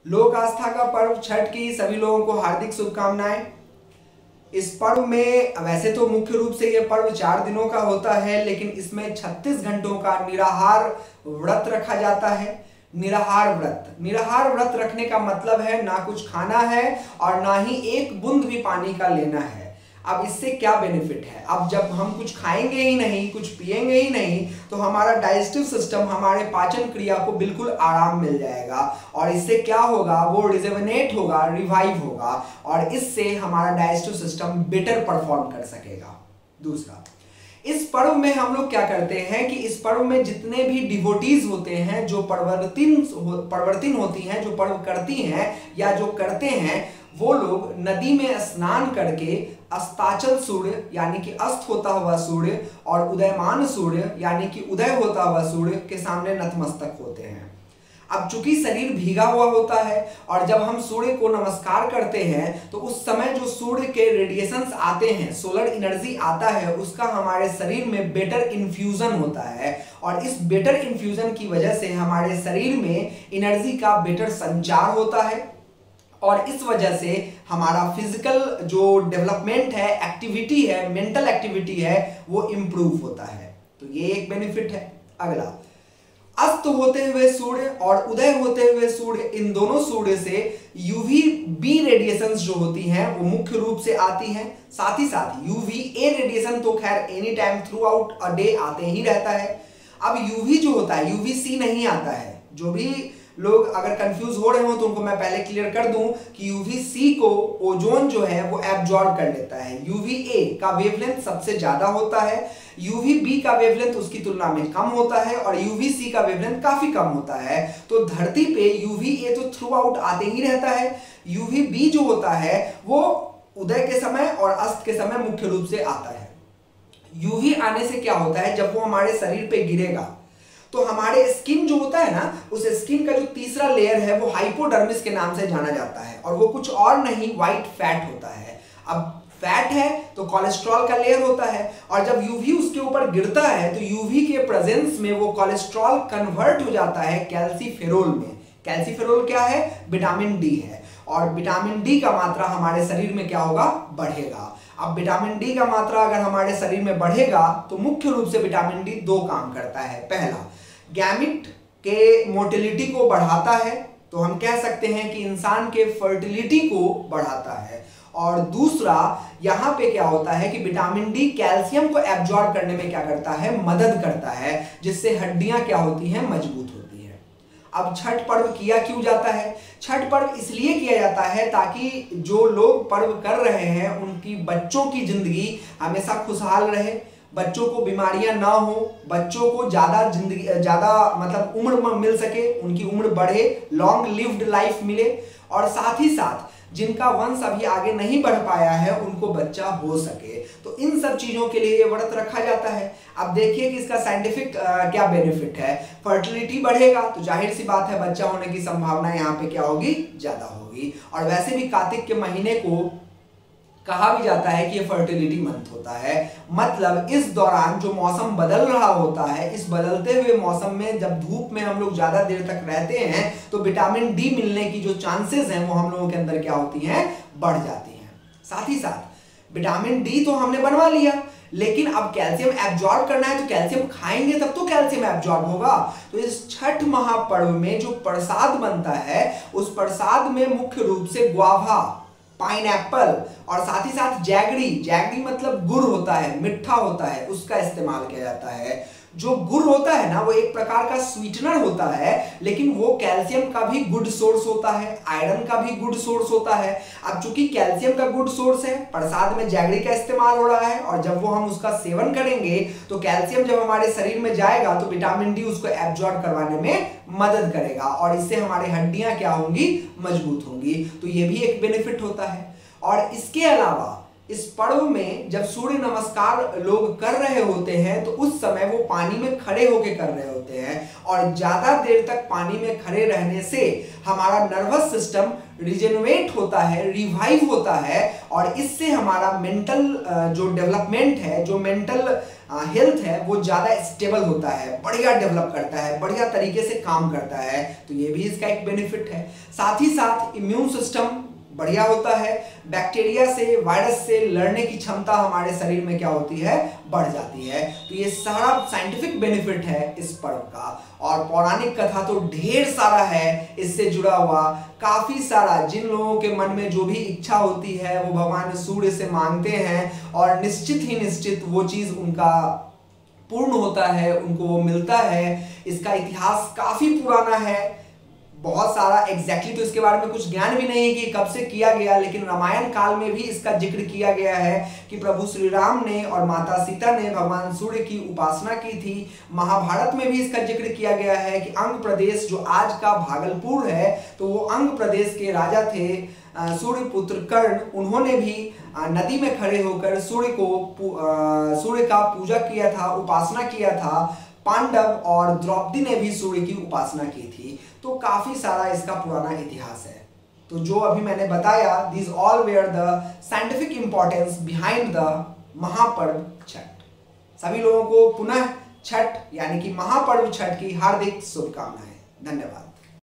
लोक आस्था का पर्व छठ की सभी लोगों को हार्दिक शुभकामनाएं। इस पर्व में वैसे तो मुख्य रूप से यह पर्व 4 दिनों का होता है, लेकिन इसमें 36 घंटों का निराहार व्रत रखा जाता है। निराहार व्रत रखने का मतलब है ना कुछ खाना है और ना ही एक बूंद भी पानी का लेना है। अब इससे क्या बेनिफिट है? अब जब हम कुछ खाएंगे ही नहीं, कुछ पिएंगे ही नहीं, तो हमारा डाइजेस्टिव सिस्टम, हमारे पाचन क्रिया को बिल्कुल आराम मिल जाएगा और इससे क्या होगा, वो रिजेवनेट होगा, रिवाइव होगा और इससे हमारा डाइजेस्टिव सिस्टम बेटर परफॉर्म कर सकेगा। दूसरा, इस पर्व में हम लोग क्या करते हैं कि इस पर्व में जितने भी डिवोटीज होते हैं, जो परवर्तिन होती हैं, जो पर्व करती हैं या जो करते हैं, वो लोग नदी में स्नान करके अस्ताचल सूर्य यानी कि अस्त होता हुआ सूर्य और उदयमान सूर्य यानी कि उदय होता हुआ सूर्य के सामने नतमस्तक होते हैं। अब चूंकि शरीर भीगा हुआ होता है और जब हम सूर्य को नमस्कार करते हैं तो उस समय जो सूर्य के रेडिएशंस आते हैं, सोलर एनर्जी आता है, उसका हमारे शरीर में बेटर इन्फ्यूजन होता है और इस बेटर इन्फ्यूजन की वजह से हमारे शरीर में एनर्जी का बेटर संचार होता है और इस वजह से हमारा फिजिकल जो डेवलपमेंट है, एक्टिविटी है, मेंटल एक्टिविटी है, वो इंप्रूव होता है। तो ये एक बेनिफिट है। अगला, अस्त होते हुए सूर्य और उदय होते हुए सूर्य, इन दोनों सूर्य से यूवी बी रेडिएशंस जो होती हैं वो मुख्य रूप से आती हैं। साथ ही साथ यूवी ए रेडिएशन तो खैर any time through out a day आते ही रहता है। अब यूवी जो होता है, यूवी सी नहीं आता है। जो भी लोग अगर कंफ्यूज हो रहे हो तो उनको मैं पहले क्लियर कर दूं कि यूवी सी को ओजोन जो है वो एब्जॉर्ब कर लेता है। यूवी ए का वेवलेंथ सबसे ज्यादा होता है, यूवी बी का वेवलेंथ उसकी तुलना में कम होता है और यूवी सी का वेवलेंथ काफी कम होता है। तो धरती पे यूवी ए तो थ्रू आउट आते ही रहता है। यूवी बी जो होता है वो उदय के समय और अस्त के समय मुख्य रूप से आता है। यूवी आने से क्या होता है, जब वो हमारे शरीर पे गिरेगा तो हमारे स्किन जो होता है ना, उस स्किन का जो तीसरा लेयर है वो हाइपोडर्मिस के नाम से जाना जाता है और वो कुछ और नहीं, व्हाइट फैट होता है। अब फैट है तो कोलेस्ट्रॉल का लेयर होता है और जब यूवी उसके ऊपर गिरता है तो यूवी के प्रेजेंस में वो कोलेस्ट्रॉल कन्वर्ट हो जाता है कैल्सीफेरोल में। कैल्सीफेरोल क्या है? विटामिन डी है और विटामिन डी का मात्रा हमारे शरीर में क्या होगा? बढ़ेगा। अब विटामिन डी का मात्रा अगर हमारे शरीर में बढ़ेगा तो मुख्य रूप से विटामिन डी 2 काम करता है। पहला, गैमिट के मोटिलिटी को बढ़ाता है, तो हम कह सकते हैं कि इंसान के फर्टिलिटी को बढ़ाता है। और दूसरा, यहां पे क्या होता है कि विटामिन डी कैल्शियम को एब्जॉर्ब करने में क्या करता है? मदद करता है, जिससे हड्डियां क्या होती हैं? मजबूत होती हैं। अब छठ पर्व किया क्यों जाता है? छठ पर्व इसलिए किया जाता है ताकि जो लोग पर्व कर रहे हैं उनकी बच्चों की जिंदगी हमेशा खुशहाल रहे, बच्चों को बीमारियां ना हो, बच्चों को ज्यादा मतलब उम्र मिल सके, उनकी उम्र बढ़े, लॉन्ग लिव्ड लाइफ मिले और साथ ही साथ जिनका वंश अभी आगे नहीं बढ़ पाया है उनको बच्चा हो सके। तो इन सब चीजों के लिए ये व्रत रखा जाता है। अब देखिए कि इसका साइंटिफिक क्या बेनिफिट है। फर्टिलिटी बढ़ेगा तो जाहिर सी बात है बच्चा होने की संभावना यहाँ पे क्या होगी? ज्यादा होगी। और वैसे भी कार्तिक के महीने को कहा भी जाता है कि ये फर्टिलिटी मंथ होता है। मतलब इस दौरान जो मौसम बदल रहा होता है, इस बदलते हुए मौसम में जब धूप में हम लोग ज्यादा देर तक रहते हैं तो विटामिन डी मिलने की जो चांसेस हैं वो हम लोगों के अंदर क्या होती हैं? बढ़ जाती हैं। साथ ही साथ विटामिन डी तो हमने बनवा लिया, लेकिन अब कैल्शियम एब्जॉर्ब करना है तो कैल्शियम खाएंगे तब तो कैल्शियम एब्जॉर्ब होगा। तो इस छठ महापर्व में जो प्रसाद बनता है उस प्रसाद में मुख्य रूप से गुआवा, पाइनएप्पल और साथ ही साथ जैगरी मतलब गुड़ होता है, मिठा होता है, उसका इस्तेमाल किया जाता है। जो गुड़ होता है ना वो एक प्रकार का स्वीटनर होता है, लेकिन वो कैल्शियम का भी गुड सोर्स होता है, आयरन का भी गुड सोर्स होता है। अब चूंकि कैल्शियम का गुड सोर्स है, प्रसाद में जैगरी का इस्तेमाल हो रहा है और जब वो हम उसका सेवन करेंगे तो कैल्शियम जब हमारे शरीर में जाएगा तो विटामिन डी उसको एब्जॉर्ब करवाने में मदद करेगा और इससे हमारी हड्डियां क्या होंगी? मजबूत होंगी। तो ये भी एक बेनिफिट होता है। और इसके अलावा इस पर्व में जब सूर्य नमस्कार लोग कर रहे होते हैं तो उस समय वो पानी में खड़े होके कर रहे होते हैं और ज्यादा देर तक पानी में खड़े रहने से हमारा नर्वस सिस्टम रिजेनरेट होता है, रिवाइव होता है और इससे हमारा मेंटल जो डेवलपमेंट है, जो मेंटल हेल्थ है वो ज़्यादा स्टेबल होता है, बढ़िया डेवलप करता है, बढ़िया तरीके से काम करता है। तो ये भी इसका एक बेनिफिट है। साथ ही साथ इम्यून सिस्टम बढ़िया होता है, बैक्टीरिया से, वायरस से लड़ने की क्षमता हमारे शरीर में क्या होती है, बढ़ जाती है। तो ये सारा साइंटिफिक बेनिफिट है इस पर्व का। और पौराणिक कथा तो ढेर सारा है इससे जुड़ा हुआ, काफी सारा। जिन लोगों के मन में जो भी इच्छा होती है वो भगवान सूर्य से मांगते हैं और निश्चित ही निश्चित वो चीज उनका पूर्ण होता है, उनको वो मिलता है। इसका इतिहास काफी पुराना है, बहुत सारा एग्जैक्टली तो इसके बारे में कुछ ज्ञान भी नहीं है कि कब से किया गया, लेकिन रामायण काल में भी इसका जिक्र किया गया है कि प्रभु श्री राम ने और माता सीता ने भगवान सूर्य की उपासना की थी। महाभारत में भी इसका जिक्र किया गया है कि अंग प्रदेश जो आज का भागलपुर है, तो वो अंग प्रदेश के राजा थे सूर्यपुत्र कर्ण। उन्होंने भी नदी में खड़े होकर सूर्य का पूजा किया था, उपासना किया था। पांडव और द्रौपदी ने भी सूर्य की उपासना की थी। तो काफी सारा इसका पुराना इतिहास है। तो जो अभी मैंने बताया, these all were the scientific importance behind the महापर्व छठ। सभी लोगों को पुनः छठ यानी कि महापर्व छठ की हार्दिक शुभकामनाएं। धन्यवाद।